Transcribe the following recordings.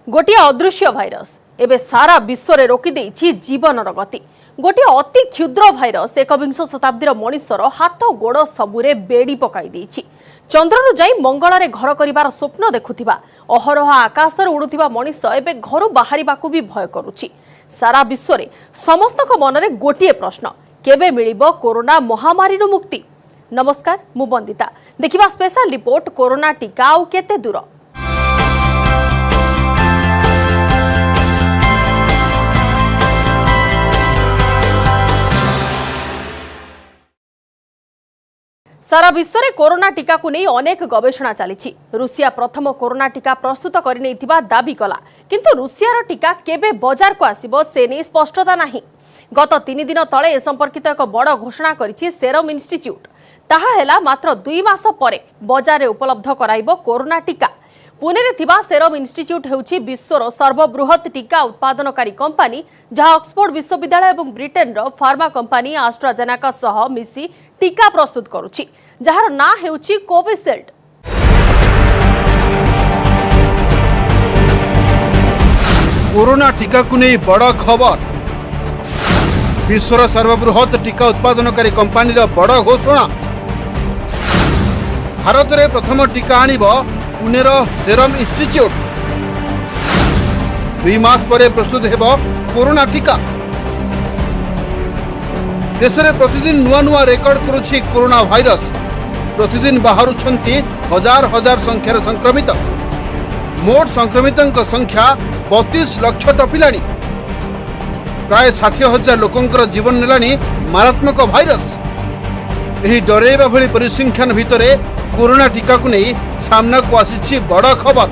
गोटे अदृश्य भाइरस एबे सारा विश्व रे रोकी देछि जीवनर गति। गोटे अति क्षुद्र भाइरस एकविंश शताब्दीर मनुष्यर हाथ गोड़ सबुरे बेड़ी पकाई देछि। चंद्रनु जाई मंगल रे घर करिवार स्वप्न देखुथिबा अहरह आकाश रे उडुथिबा मनुष्य एबे घरु बाहरिबाकू भी भय करुछि। सारा विश्व रे समस्तक मनरे गोटिए प्रश्न, केबे मिलिबो कोरोना महामारी रो मुक्ति। नमस्कार, मु बंदिता। देखिबा स्पेशल रिपोर्ट कोरोना टीका आउ केते दूर। सारा विश्व में कोरोना टीका को नहीं अनेक गवेषणा चली। रूसिया प्रथम कोरोना टीका प्रस्तुत करने दाबी कला, किंतु रूसियार टीका केबे बाजार को आसिबो से नहीं स्पष्टता नहीं। गत 3 दिन तले ए संपर्कित एक बड़ घोषणा करिछि सेरम इंस्टीट्यूट। ताहा हेला मात्र 2 मास परे बाजार में उपलब्ध कराइबो कोरोना टीका। पुणे रे थिबा सेरम इंस्टीट्यूट हेउछि विश्वर सर्वबृहत टीका उत्पादनकारी कंपनी, जहां ऑक्सफोर्ड विश्वविद्यालय और ब्रिटेन रो फार्मा कंपनी एस्ट्राजेनेका सह मिसी टीका प्रस्तुत करुछि, जहार ना हेउछि कोविशील्ड। कोरोना टीका को नहीं बड़ खबर। विश्वर सर्वबृहत टीका उत्पादनकारी कंपनी रो बड़ घोषणा। भारत रे प्रथम टीका आनिबो पुणेर सेरम इंस्टीट्यूट। 2 मास परे प्रस्तुत हेबो कोरोना टीका। देश में प्रतिदिन नुआ नुआ रेकर्ड करुछि कोरोना भाइरस। प्रतिदिन बाहरुछंती हजार हजार संख्यार संक्रमित। मोट संक्रमितों संख्या 32 लाख टपिलानी। प्राय 60,000 लोकंकर जीवन नेलानी मारात्मक भाइरस। यही डरेଇବା भली परिसंख्यान भितरे कोरोना टीका को नहीं सामना को आसी बड़ खबर।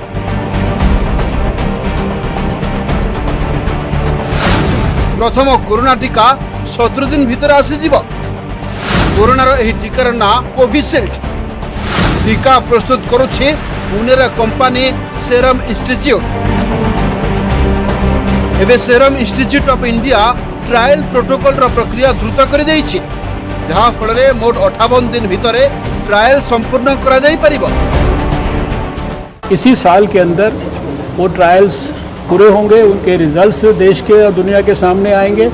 प्रथम कोरोना टीका 17 दिन भितर आसीजिब। कोरोनार एही टीकार ना कोविशील्ड। टीका प्रस्तुत करुछि पुणेर कंपनी सेरम इंस्टीट्यूट। एबे Serum Institute of India trial protocol रो प्रक्रिया द्रुत कर देछि, जहां फल मोट 58 दिन भितर ट्रायल संपूर्ण करा जाई परिबो। इसी साल के अंदर वो ट्रायल्स पूरे होंगे, उनके रिजल्ट्स देश के और दुनिया के सामने आएंगे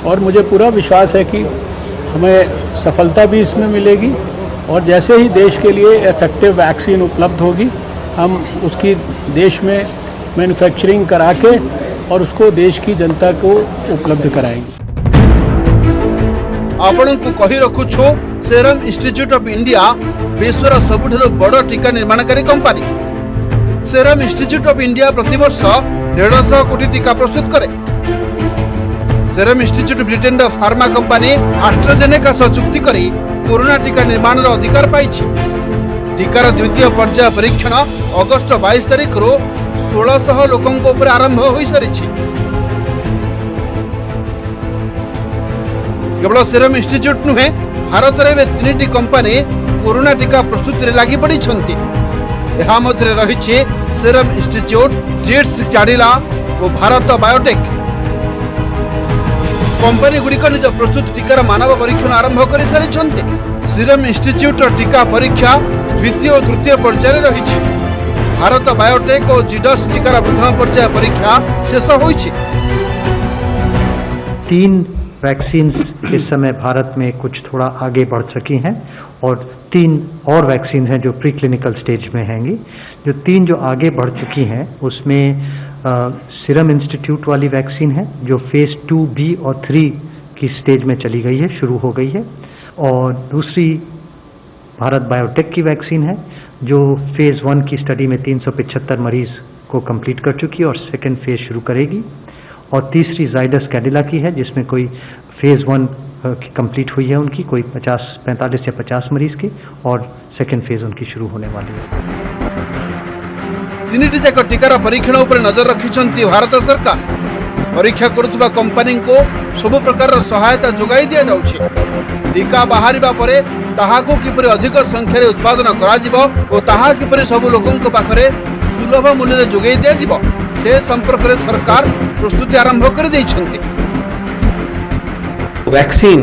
और मुझे पूरा विश्वास है कि हमें सफलता भी इसमें मिलेगी। और जैसे ही देश के लिए इफेक्टिव वैक्सीन उपलब्ध होगी, हम उसकी देश में मैन्युफैक्चरिंग करा के और उसको देश की जनता को उपलब्ध कराएंगे। आपण को कही रखुछु सेरम इंस्टीट्यूट ऑफ इंडिया विश्वर सबुठारु बड़ टीका निर्माणकारी company. Serum Institute of India प्रतिवर्ष 150 कोटी टीका प्रस्तुत करे। सेरम इंस्टीट्यूट ब्रिटेन रो फार्मा कंपनी एस्ट्राजेनेका सह चुक्ति करी कोरोना टीका निर्माण रो अधिकार पाइछि। टीकार द्वितीय पर्याय परीक्षण अगस्त 22 तारिख रो 1600 लोकंक ऊपर आरंभ होई सारिछि। केवल सेरम इंस्टीट्यूट नुहे, भारत रे 3टी कंपनी कोरोना टीका प्रस्तुति रे लागि पड़ी छंती। एहा मध्य रहिछि सेरम इंस्टीट्यूट, जेट्स कैडिला और भारत बायोटेक। कंपनी गुड़िक निज प्रस्तुत टीकार मानव परीक्षण आरंभ कर सारी छंती। सेरम इंस्टीट्यूट टीका परीक्षा द्वितीय और तृतीय पर्याय रहिछि। भारत बायोटेक और जिडस टीकार प्रथम पर्याय परीक्षा शेष होइछि। 3 वैक्सीन इस समय भारत में कुछ थोड़ा आगे बढ़ चुकी हैं और 3 और वैक्सीन हैं जो प्री क्लिनिकल स्टेज में हैंगी। जो 3 जो आगे बढ़ चुकी हैं उसमें सीरम इंस्टीट्यूट वाली वैक्सीन है जो फेज 2B और 3 की स्टेज में चली गई है, शुरू हो गई है। और दूसरी भारत बायोटेक की वैक्सीन है जो फेज 1 की स्टडी में 375 मरीज को कंप्लीट कर चुकी है और सेकेंड फेज शुरू करेगी। और तीसरी जाइडस कैडिला की है जिसमें कोई फेज 1 की कंप्लीट हुई है उनकी, कोई 45 या 50 मरीज की, और सेकेंड फेज उनकी शुरू होने वाली है। 3टी जाक टीकार परीक्षण उपर नजर रखिछंती भारत सरकार। परीक्षा करुवा कंपनी को सब प्रकार सहायता जोगाई दिया जाउछि। टीका बाहरिबा परे ताहाको किपरि अधिक संख्यार उत्पादन करा जिवो और ताहा किपरि सब लोकंक पाखरे सुलभ मूल्य रे जोगाई दिया जिवो से संपर्क रे सरकार प्रस्तुति आरंभ कर देइछंती। वैक्सीन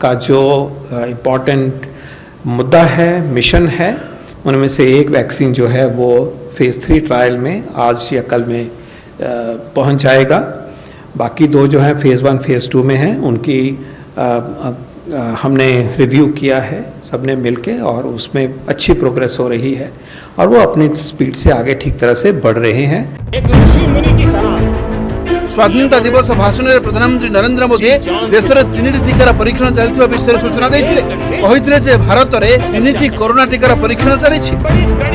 का जो इम्पोर्टेंट मुद्दा है, मिशन है, उनमें से एक वैक्सीन जो है वो फेज़ 3 ट्रायल में आज या कल में पहुंच जाएगा। बाकी 2 जो हैं फेज़ 1 फेज़ 2 में हैं, उनकी हमने रिव्यू किया है सबने मिलके, और उसमें अच्छी प्रोग्रेस हो रही है और वो अपनी स्पीड से आगे ठीक तरह से बढ़ रहे हैं। एक ऋषि मुनि की तरह स्वाधीनता दिवस भाषण में प्रधानमंत्री नरेंद्र मोदी देश में 3टी टीकार परीक्षण चलता विषय सूचना देते भारत में 3टी कोरोना टीकार परीक्षण चली।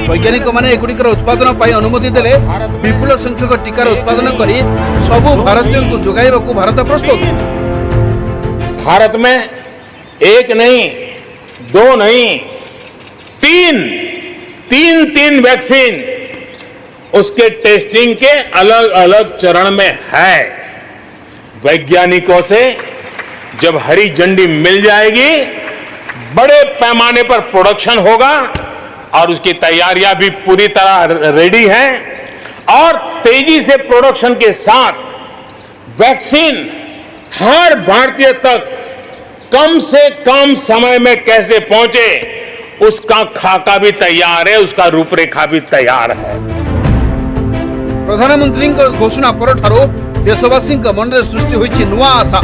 वैज्ञानिक मैंने एगुड़िकर उत्पादन पर अनुमति देले विपुल संख्यक टीकार उत्पादन कर सबु भारतीयों को जोगाइबाकू भारत प्रस्तुत। भारत में एक नहीं, 2 नहीं, 3 वैक्सीन उसके टेस्टिंग के अलग अलग चरण में है। वैज्ञानिकों से जब हरी झंडी मिल जाएगी, बड़े पैमाने पर प्रोडक्शन होगा और उसकी तैयारियां भी पूरी तरह रेडी हैं, और तेजी से प्रोडक्शन के साथ वैक्सीन हर भारतीय तक कम से कम समय में कैसे पहुंचे उसका खाका भी तैयार है, उसका रूपरेखा भी तैयार है। प्रधानमंत्री घोषणा पर देशवासी मन में सृष्टि होइछि नुआ आशा।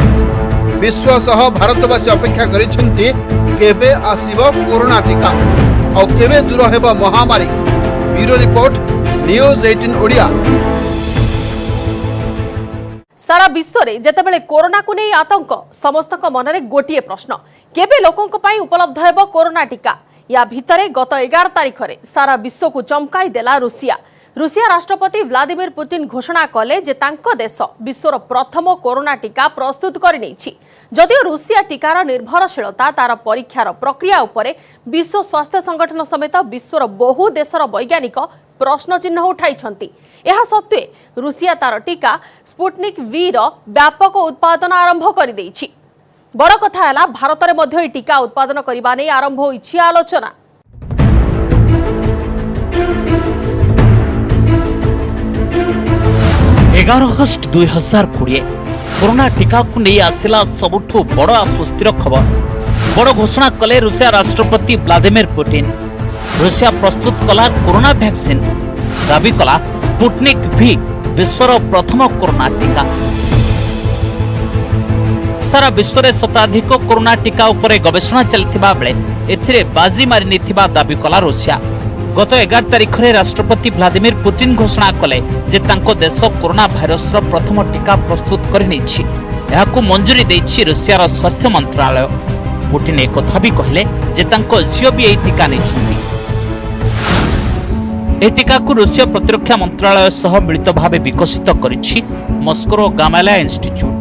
विश्व सह भारतवासी अपेक्षा करिसेंति केबे आसीबो कोरोना टीका और केबे दूर हेबो महामारी। Bureau report news 18 Odia. सारा विश्व रे जेतेबेले कोरोना को नहीं आतंक, समस्त मनरे गोटे प्रश्न, केबे लोकों पई उपलब्ध हेबो कोरोना टीका। या भितरे गत 11 तारिख रे सारा विश्व को चमकाई देला रूसिया। रूसिया राष्ट्रपति व्लादिमीर पुतिन घोषणा कले जे तांको देश विश्वर प्रथम कोरोना टीका प्रस्तुत करनेछि। जदियो रूसिया टीकार निर्भरशीलता तार परीक्षार प्रक्रिया उपरे विश्व स्वास्थ्य संगठन समेत विश्वर बहु देशर वैज्ञानिक प्रश्न चिन्ह उठाइछंती। एहा सत्वे रूसिया तार टीका स्पुटनिक वी रो व्यापक उत्पादन आरंभ कर देछि। बड़ कथा है भारत में मध्य टीका उत्पादन करने नहीं आरंभ होइछि आलोचना। 11 अगस्ट 2020 कोरोना टीका को नहीं आसिला सबुठु बड़ आश्वस्तिर खबर। बड़ घोषणा कले रूसिया राष्ट्रपति व्लादिमीर पुतिन। रूसिया प्रस्तुत कला कोरोना वैक्सीन, दाबी कला स्पुटनिक वी विश्वर प्रथम कोरोना टीका। सारा विश्व में शताधिक कोरोना टीका उपरे गवेषणा चलथिबा बेले एथिरे बाजी मारि निथिबा दाबी कला रूसिया। गत 11 तारिख में राष्ट्रपति व्लादिमीर पुतिन घोषणा कले जे तांको देश कोरोना भाइरस प्रथम टीका प्रस्तुत करनेछि। एहाकु मंजूरी देछि रूसियार स्वास्थ्य मंत्रालय। पुतिन एक कथा भी कहले जे तांको झियो भी एही टीका नेछुंती। ए टीका को रूसिया प्रतिरक्षा मंत्रालय सह मिलित भावे विकसित करिछि मस्को गामालिया इंस्टीट्यूट।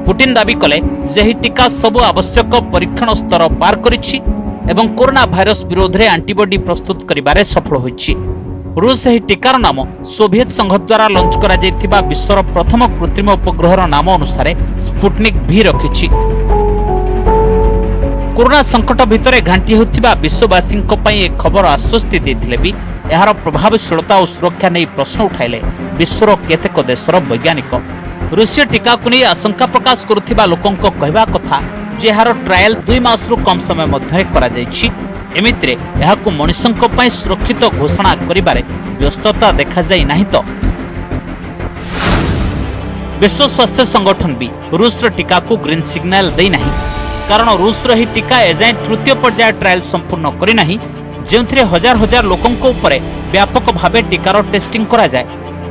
पुतिन दाबी कले जे एही टीका सब आवश्यक परीक्षण स्तर पार करिछि एवं कोरोना भाइरस विरोध में एंटीबॉडी प्रस्तुत करिबारे सफल होइछि। रूस एही टीकार नाम सोवियत संघ द्वारा लॉन्च करा जायथिबा विश्वर प्रथम कृत्रिम उपग्रहर नाम अनुसार स्पुटनिक वी रखिछि। कोरोना संकट भितरे घांटी होथिबा विश्ववासी एक खबर आश्वस्ति देथिले भी एहार प्रभावशीलता और सुरक्षा नहीं प्रश्न उठाइले विश्वर केतेक देशर वैज्ञानिक। रूसीय टीका को नहीं आशंका प्रकाश करुथिबा लोकंक कहबा कथा जे एहार ट्रायल 2 मास रु कम समय मध्य करा जायछि। एमितिरे एहाकु मनुष्यंक पई सुरक्षित घोषणा करिबारे व्यस्तता देखा जाय नाही तो विश्व स्वास्थ्य संगठन भी रूस टीका को ग्रीन सिग्नल दे नहीं, कारण रूस ही टीका एजाए तृतीय पर्याय ट्रायल संपूर्ण करि नाही, जेउथिरे हजार हजार लोकंक उपरे व्यापक भावे टीकार टेस्टिंग करा जाय।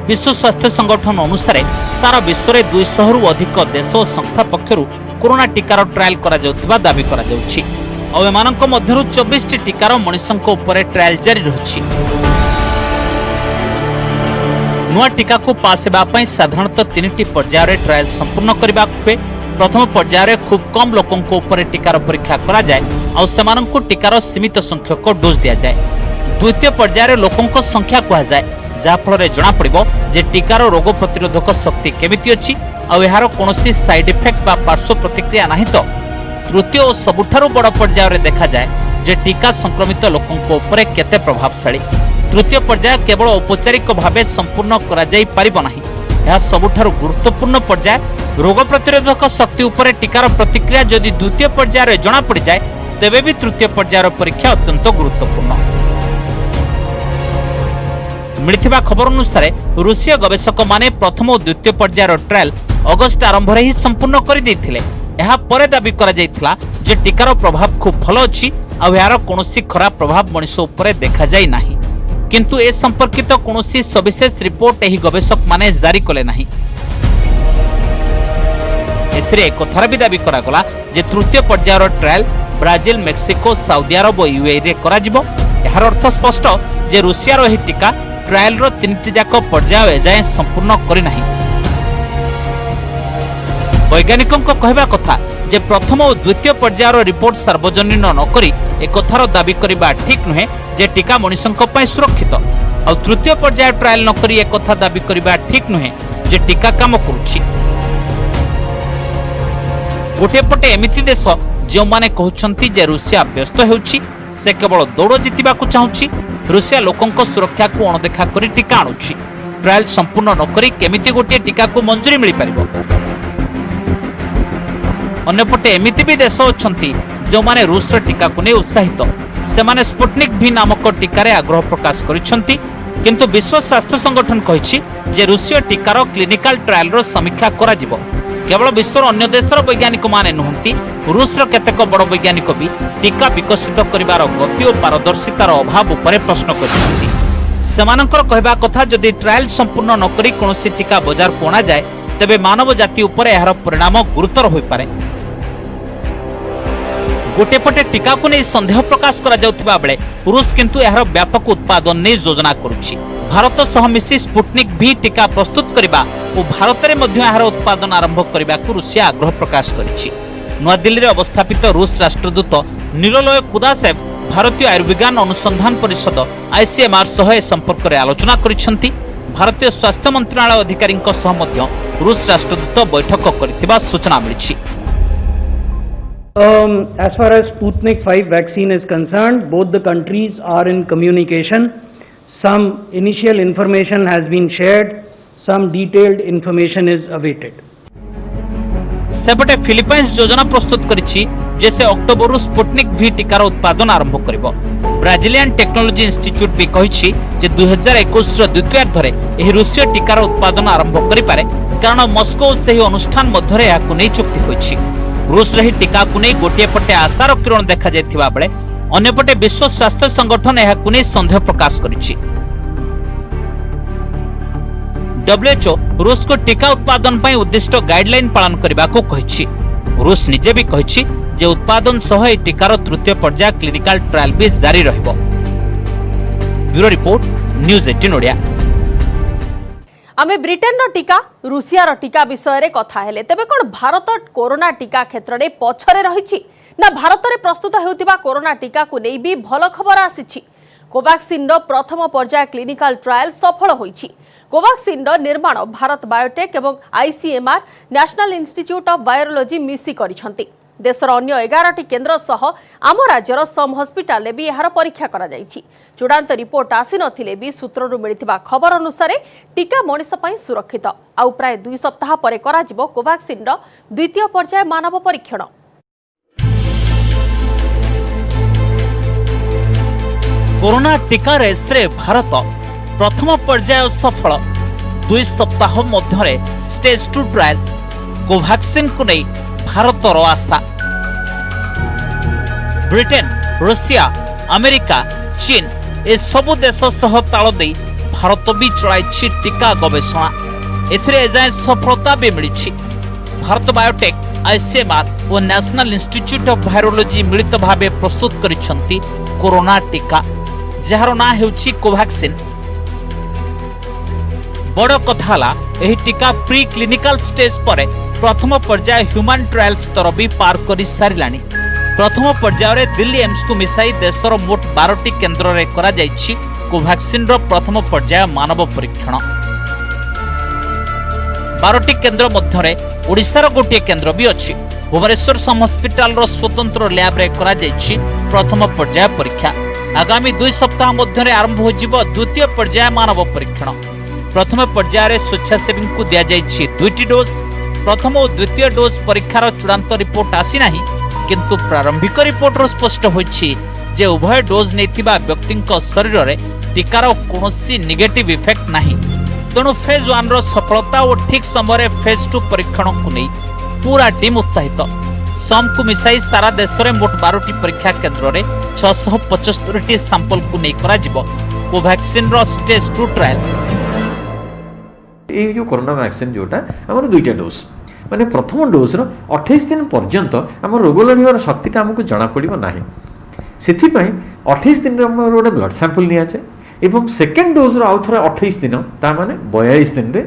विश्व स्वास्थ्य संगठन अनुसार सारा विश्व में 200 रु अधिक देश और संस्था पक्षरु कोरोना टीकार ट्रायल करा जाउथिबा दाबी करा जाउछि। और एमानक मध्यरु 24 टी टीकार मनुष्यंक उपरे ट्रायल जारी रहिछि। नुआ टीका को पास हेबा पई साधारणतः 3टी पर्याय रे ट्रायल संपूर्ण करबा हुए। प्रथम पर्याय रे खूब कम लोकंक उपरे टीकार परीक्षा करा जाय और सेमानंकु टीकार सीमित संख्यक डोज दिया जाय। द्वितीय पर्याय रे लोकंक संख्या कहा जाय जा फल जना पड़िबो जे टीकार रोग प्रतिरोधक शक्ति केमिति अछि और एहार कोनोसी साइड इफेक्ट बा पार्श्व प्रतिक्रिया नाही तो तृतीय और सबुठारु बड़ पर्याय रे देखा जाय जे टीका संक्रमित लोकंक उपरे केते प्रभावशाली। तृतीय पर्याय केवल औपचारिक भावे संपूर्ण करा जाई परिबो नाही। यह सबुठारु गुरुत्वपूर्ण पर्याय रोग प्रतिरोधक शक्ति उपरे टीकार प्रतिक्रिया जदि द्वितीय पर्याय रे जना पड़ जाय तेबे भी तृतीय पर्यायर परीक्षा अत्यंत गुरुत्वपूर्ण। मिलिथिबा खबर अनुसार रूसीय गवेषक माने प्रथम और द्वितीय पर्यायर ट्रायल अगस्त आरंभ ही संपूर्ण कर देथिले। एहा परे दाबी करा जायथिला जे टीकार प्रभाव खूब भल अछि आ यार कोनोसी खराब प्रभाव मनुष्य उपरे देखा जाय नाही, किंतु ए संपर्कित कोनोसी सविशेष रिपोर्ट एही गवेषक माने जारी कले नाही। एथिरे कथार भी दाबी करा गला जे तृतीय पर्यायर ट्रायल ब्राजिल, मेक्सिको, सऊदी अरब और यूएई रे करा जिवो। एहार अर्थ स्पष्ट जे रूसिया रो एही टीका ट्रायल रो तीनटी जाक पर्याय एजाए संपूर्ण करि नाही। वैज्ञानिकों को कहबा कथा जे प्रथम और द्वितीय पर्यायर रिपोर्ट सार्वजनीन न करी एक कथार दाबी करबा ठीक नुहे जे टीका मनुष्यक पय सुरक्षित, और तृतीय पर्यायर ट्रायल न करी एक कथा दाबी करबा ठीक नुहे जे टीका काम करूछि। गोटे पटे एमिति देश जो माने कहउछंती जे रूसिया व्यस्त हेउछि, से केवल दौड़ जितिबाकू चाहुछि, रूसिया लोकंक सुरक्षा को अणदेखा करी टीका आणुछि। ट्रायल संपूर्ण न करी केमिति गोटे टीका को मंजूरी मिली परिबो। अन्यपटे एमिति भी देश अछंती जो माने रूस टीका को नै उत्साहित, से माने स्पुटनिक भी नामक टीकार आग्रह प्रकाश करिसंती, किंतु विश्व स्वास्थ्य संगठन कहिछि जे रूसीय टीकार क्लिनिकल ट्रायल रो समीक्षा करा जिवो। केवल विश्वर अन्य देशर वैज्ञानिक माने नुहंती, रूसर केतेक बड़ वैज्ञानिक भी टीका विकसित करिवार गति और पारदर्शितार अभाव उपरे प्रश्न करिसंती। सेमानकर कहबा कथा जदि ट्रायल संपूर्ण न करी कोनोसी टीका बाजार को अणा जाय तेबे मानव जाति उपरे एहार परिणाम गुरुतर होई पारे। गोटे पटे टीका को नहीं संदेह प्रकाश करा जाउथिबा बेले रूस किंतु एहार व्यापक उत्पादन नहीं योजना करुछि। भारत सह मिसी स्पुटनिक भी टीका प्रस्तुत करबा और भारत रे मध्य एहार उत्पादन आरंभ करबा को रूसिया आग्रह प्रकाश करिछि। नवा दिल्ली रे अवस्थापित रूस राष्ट्रदूत निलोलय कुदासेव भारतीय आयुर्विज्ञान अनुसंधान परिषद आईसीएमआर सह ए संपर्क रे आलोचना करिसंती। भारतीय स्वास्थ्य मंत्रालय अधिकारी सह मध्य रूस राष्ट्रदूत बैठक करथिबा सूचना मिलिछि। As far as Sputnik 5 vaccine is concerned, both the countries are in communication. Some initial information has been shared, some detailed information is awaited. सेपटे फिलिपाइंस योजना प्रस्तुत करिछि जैसे अक्टोबर स्पुटनिक भी टीकार उत्पादन आरंभ करिवो। ब्राजिलियन टेक्नोलॉजी इंस्टीट्यूट भी कहिछि जे 2021 रो द्वितीयार्धरे एही रूसीय टीकार उत्पादन आरंभ करि पारे, कारण मस्को सेही अनुष्ठान मध्यरे याकु नै चुक्ति होइछि। रूस रही टीका को नहीं गोटे पटे आशार किरण देखा जायथिबा बेले अन्यपटे विश्व स्वास्थ्य संगठन एहाकु नहीं संदेह प्रकाश करिछि। WHO रूस को टीका उत्पादन पई उद्दिष्ट गाइडलाइन पालन करबा को कहिछि। रूस निजे भी कहिछि जे उत्पादन सह ए टीकार तृतीय पर्याय क्लिनिकल ट्रायल भी जारी रहइबो। Bureau report news 18 Odia. आमे ब्रिटेन रो टीका रूसिया रो टीका विषय रे कथा हेले, तेबे कोन भारत कोरोना टीका क्षेत्र रे पछरे रहिछि ना भारत रे प्रस्तुत हेउतिबा कोरोना टीका को नै भी भल खबर आसीछि। कोवैक्सिन रो प्रथम पर्याय क्लिनिकल ट्रायल सफल होइछि। कोवैक्सिन रो निर्माण भारत बायोटेक एवं ICMR national institute of virology मिसी करिसंती। देशर अन्य 11टी केन्द्र सह आम राज्यर सम हस्पिटाल भी यार परीक्षा करा जायछि। चूड़ांत रिपोर्ट आसी नथिले भी सूत्ररू मिलिथिबा खबर अनुसार टीका मनुष्य पई सुरक्षित। आउ प्राय 2 सप्ताह परे करा जिवो कोवैक्सिन रो द्वितीय पर्याय मानव परीक्षण। कोरोना टीका रेस रे भारत प्रथम पर्याय सफल। 2 सप्ताह मध्यरे स्टेज 2 ट्रायल कोवैक्सिन को नहीं भारत रो आशा। ब्रिटेन, रूसिया, अमेरिका, चीन ए सबु देश सह ताल दे भारत भी चलाई टीका गवेषणा। एथिरे एजाए सफलता भी मिली। भारत बायोटेक, आईसीएमआर और नेशनल इंस्टीट्यूट ऑफ वायरोलॉजी मिलित भावे प्रस्तुत करिसंती कोरोना टीका, जार ना हेउछि कोवैक्सिन। बड़ कथा ला एही टीका प्री क्लिनिकल स्टेज पर प्रथम पर्याय ह्यूमन ट्रायल स्तर भी पार कर सारिलानी। प्रथम पर्याय रे दिल्ली एम्स को मिसाई देशर मोट 12टी केन्द्र रे करा जायछि कोवैक्सिन रो प्रथम पर्याय मानव परीक्षण। 12टी केन्द्र मध्यरे ओडिशार गोटे केन्द्र भी अछि। भुवनेश्वर सम हस्पिटाल रो स्वतंत्र लैब रे करा जायछि प्रथम पर्याय परीक्षा। आगामी 2 सप्ताह मध्यरे आरंभ हो जिवो द्वितीय पर्याय मानव परीक्षण। प्रथम पर्याय रे स्वेच्छासेवी को दिया जायछि 2टी डोज। प्रथम और द्वितीय डोज परीक्षार चूड़ांत रिपोर्ट आसी नाही, किंतु प्रारंभिक रिपोर्ट स्पष्ट होइछि जे उभय डोज नेथिबा व्यक्तिंक शरीर रे टीकार कौनसी नेगेटिव इफेक्ट नहीं। तेणु फेज 1 रो सफलता और ठीक समय फेज 2 परीक्षण को नहीं पूरा टीम उत्साहित। सम को मिसाई सारा देश में मोट 12टी परीक्षा केन्द्र में 675टी सैंपल को नहीं करा जिवो कोवैक्सीन रो स्टेज 2 ट्रायल। ये जो कोरोना वैक्सीन जोटा आमर दुईटा डोज माने प्रथम डोज रो 28 दिन पर्यंत आम रोग लड़िबार शक्तिटा आमको जना पड़िबो नाही। सेथि पई 28 दिन आमर गोटे ब्लड सैंपल निया जाय एवं सेकेंड डोज रो आउ थरे 28 दिन ता माने 42 दिन रे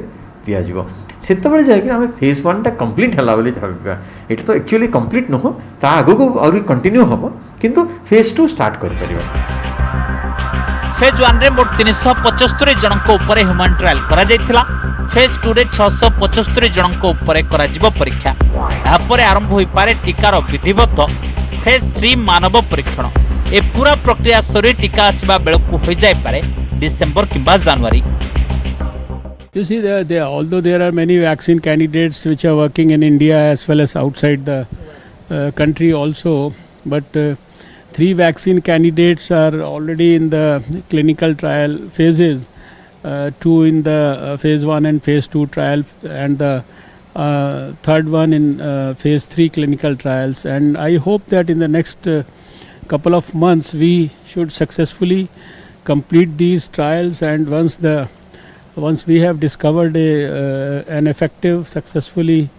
दिया जिवो। सेतबेले जायकि आमे फेज 1 टा कंप्लीट हला बोली भाबिबा। एटा तो एक्चुअली कंप्लीट न हो ता आगो को और कंटिन्यू हबो किंतु फेज 2 स्टार्ट कर परिबा। फेज 1 रे मोट 375 जनक ऊपर ह्यूमन ट्रायल करा जायतिला। फेज 2 रे 675 जनक ऊपर करा जिवो परीक्षा। या परे आरंभ होई पारे टीकार विधिवत फेज 3 मानव परीक्षण। ए पूरा प्रक्रिया सरी टीका आसीबा बेलकु होई जाय पारे डिसेंबर किंबा जनवरी। You see, although there are many vaccine candidates which are working in India as well as outside the country also, but 3 vaccine candidates are already in the clinical trial phases, 2 in the phase 1 and phase 2 trial, and the third one in phase 3 clinical trials. And I hope that in the next couple of months we should successfully complete these trials, and once we have discovered an effective, successfully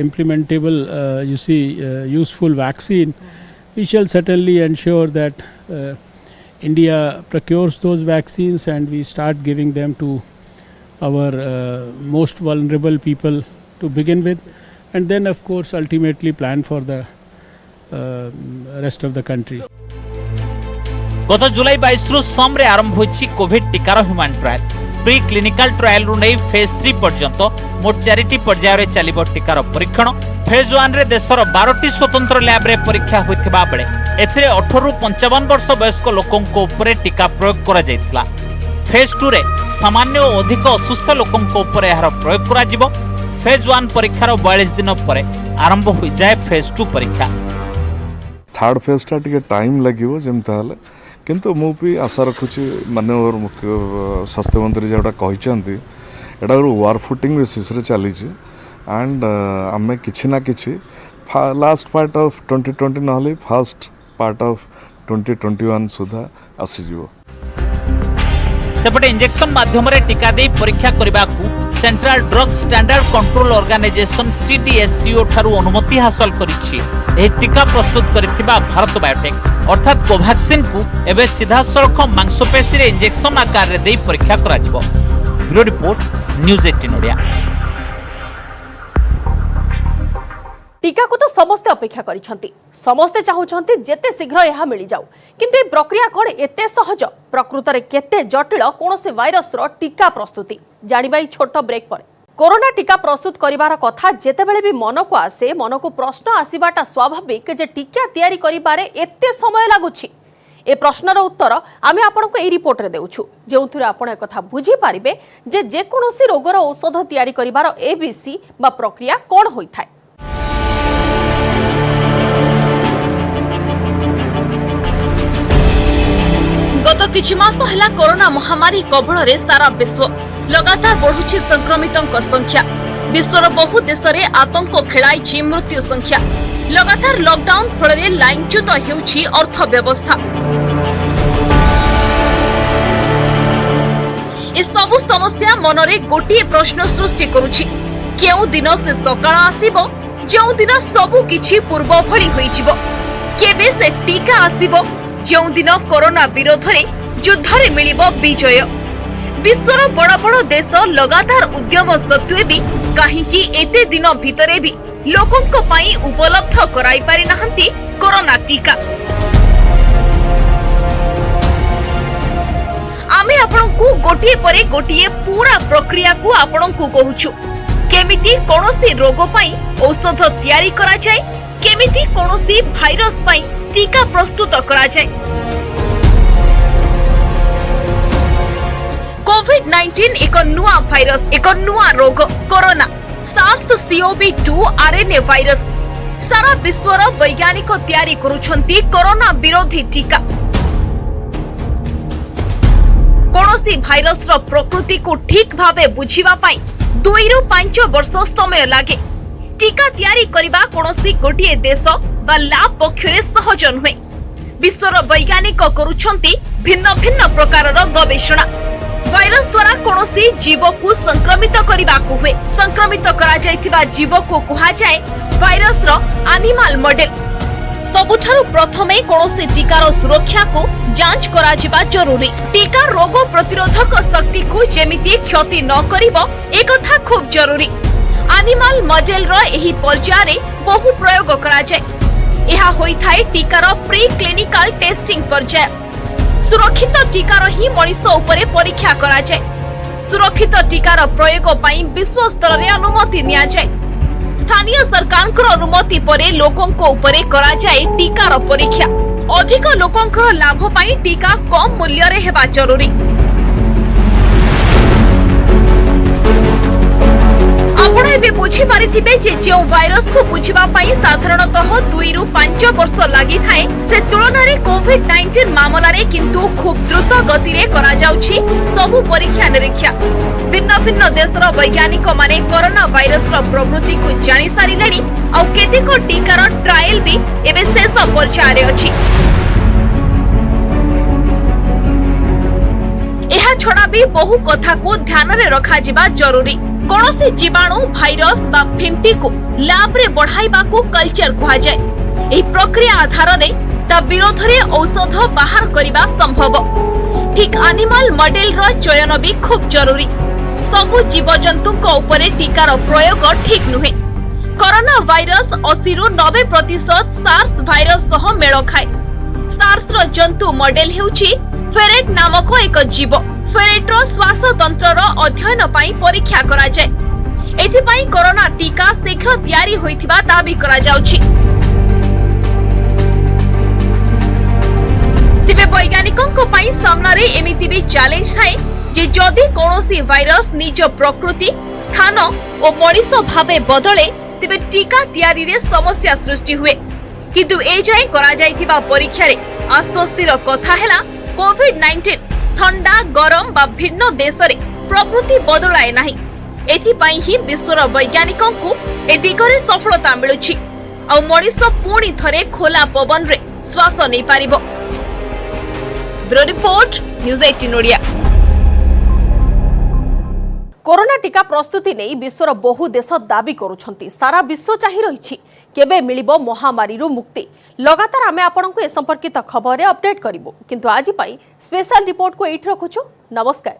implementable, useful vaccine, we shall certainly ensure that India procures those vaccines and we start giving them to our most vulnerable people to begin with, and then of course ultimately plan for the rest of the country. गत जुलाई 22 रु सम रे आरंभ होछि Covid टीकार human trial. Pre clinical trial रु नै phase 3 पर्यंत मोट 4टी पर्याय रे चलिबो टीकार परीक्षण। फेज 1 रे देशर 12टी स्वतंत्र लैब रे परीक्षा होइथिबा बेले एथिरे 18 रु 55 वर्ष वयस्क लोकंको ऊपर टीका प्रयोग करा जायतिला। फेज 2 रे सामान्य और अधिक असुस्थ लोकंको ऊपर एहार प्रयोग करा जिवो। फेज 1 परीक्षार 42 दिन परे आरंभ होई जाय फेज 2 परीक्षा। थर्ड फेज टा टिके टाइम लागिवो जेमता हले किंतु मु भी आशा रखुची माननीय मुख्य स्वास्थ्य मंत्री जोटा कहते एटा वार फुटिंग बेसिस रे चली एंड आम कि ना कि लास्ट पार्ट ऑफ 2020 ना फर्स्ट पार्ट ऑफ 2021 सुधा आसीजिवो। सेपटे इंजेक्शन माध्यम रे टीका दे परीक्षा करबा को central drug standard control organisation CDSCO ठारू अनुमति हासिल करिछि। एही टीका प्रस्तुत करथिबा भारत बायोटेक अर्थात कोवैक्सीन को एबे सीधा सड़क मांसपेशी रे इंजेक्शन आकार रे दे परीक्षा करा जिवो। Bureau report news 18 Odia. टीका को तो समस्ते अपेक्षा करिसंती, समस्ते चाहुचंती जेते शीघ्र यह मिल जाऊ, किंतु ए प्रक्रिया कोन एते सहज, प्रकृत रे केते जटिल कोनोसे वायरस रो टीका प्रस्तुति जानिबाई छोट ब्रेक पर। कोरोना टीका प्रस्तुत करिवार कथा जेतेबेले भी मन को आसे, मन को प्रश्न आसीबाटा स्वाभाविक जे टीका तयारी करिबारे एते समय लागुछि। ए प्रश्नर उत्तर आमे आपनको ए रिपोर्ट रे देउछु, जेउथुरे आपण ए कथा बुझी पारिबे जे जे कोनोसी रोगर औषध तयारी करिवार ABC बा प्रक्रिया कोन होइथाय। गत किछि मास हला कोरोना महामारी कबଳରେ सारा विश्व लगातार बढ़ुछि संक्रमितों संख्या। विश्वर बहु देश रे आतंक खेलाइछि मृत्यु संख्या। लगातार लॉकडाउन फଳରେ लाइनच्युत हेउछि अर्थव्यवस्था। ए सबु समस्या मनरे गोटिए प्रश्न सृष्टि करुछि, केउ दिन से सकाळ आसीबो जेउ दिन सबु किछि पूर्व भଳି होइजिबो? केबे से टीका आसीबो जेउ दिन कोरोना विरोध रे युद्ध रे मिलिबो विजय? विश्वर बड़ बड़ देश लगातार उद्यम सत्वे भी काहेकि एते दिन भितरे भी लोकंक पई उपलब्ध कराई पारि नाहंती कोरोना टीका? आमे आपनकु गोटिए परे गोटिए पूरा प्रक्रिया को आपनकु कहूछु। केमिति कोनोसी रोग पई औषध तयारी करा जाय, केमिति कोनोसी भाइरस पई टीका प्रस्तुत करा जाय। कोविड-19 एक नुआ भाइरस, एक नुआ रोग कोरोना SARS-CoV-2 RNA भाइरस। सारा विश्वर वैज्ञानिक तयारी करुछंती कोरोना विरोधी टीका। कोनोसी भाइरस रो प्रकृति को ठीक भावे बुझिबा पाई 2 रु 5 वर्ष समय लागे। टीका तैयारी करिबा कोनोसी गोटिए देश बा लैब पक्षरे सहज नुहे। विश्वर वैज्ञानिक करुछंती भिन्न भिन्न प्रकारर गवेषणा। भाइरस द्वारा कोनोसी जीव को संक्रमित करिबा को हुए। संक्रमित करा जायथिबा जीव को कुहा जाय भाइरस रो एनिमल मॉडल। सबुठारु प्रथमे कोनोसी टीकार सुरक्षा को जांच करा जिबा जरूरी। टीका रोग प्रतिरोधक शक्ति को जेमिति क्षति न करिवो ए कथा खूब जरूरी। एनिमल मॉडल रो एही पर्याय रे बहु प्रयोग करा जाय। एहा होई थाए टीकार प्री क्लिनिकल टेस्टिंग पर्याय। सुरक्षित टीकार ही मनीष उपरे परीक्षा करा जाय। सुरक्षित टीकार प्रयोग पई विश्व स्तर रे अनुमति निया जाय। स्थानीय सरकार अनुमति परे लोकों उपरे करा जाय टीकार परीक्षा। अधिक लोकों लाभ पाई टीका कम मूल्य रे हेबा जरूरी। आपण एबे बुझी पारिथिबे जे जो भाइरस को बुझिबा पाई साधारणतः 2 रु 5 वर्ष लागि थाए से तुलना रे कोविड-19 मामला रे किंतु खूब द्रुत गति रे करा जाउछि सबु परीक्षा निरीक्षा। भिन्न भिन्न देशर वैज्ञानिक माने कोरोना भाइरस रो प्रवृत्ति को जानि सारिलेनी आ केतेको टीकार ट्रायल भी एबे शेष पर्याय रे अछि। एहा छडा भी बहु कथा को ध्यान रे रखा जिबा जरूरी। कोनोसी जीवाणु भाइरस बा फिम्पी को लैब रे बढ़ाइबा को कल्चर कहा जाय। एही प्रक्रिया आधार रे ता विरोध रे औषध बाहर करिबा संभव। ठीक एनिमल मॉडल रो चयन भी खूब जरूरी। सबु जीवजंतु को ऊपर टीकार प्रयोग ठीक नुहे। कोरोना भाइरस 80 रु 90% सार्स भाइरस सह मेल खाए। सार्स रो जंतु मॉडल हेउची फेरेट नामक एक जीव। फेरेट रो श्वास तंत्र रो अध्ययन पाई परीक्षा करा जाय। एथि पाई कोरोना टीका शीघ्र तैयारी होइथिबा दाबी करा जाउची। तिबे वैज्ञानिकों को पाई सामना रे एमिति भी चैलेंज थाए जे जदि कोनोसी भाइरस निज प्रकृति स्थान और मनीष भावे बदले तिबे टीका तैयारी रे समस्या सृष्टि हुए। किंतु ए जाय करा जायथिबा परीक्षा रे आश्वस्तिर कथा हैला कोविड-19 ठंडा गरम बा भिन्न देश रे प्रकृति बदलाए नाही। एथि पाई ही विश्वर वैज्ञानिकों को ए दिगरे सफलता मिलुछि आ मनीष पुणी थरे खोला पवन रे श्वास नै पारिबो। Bureau report news 18 Odia. Corona टीका प्रस्तुति नहीं विश्वर बहु देश दाबी करुछंती। सारा विश्व चाहि रहिछि केबे मिलिबो महामारी रु मुक्ति। लगातार आमे आपनकु ए संपर्कित खबर रे अपडेट करिवो, किंतु आज पई स्पेशल रिपोर्ट को एठी रखुछु। नमस्कार।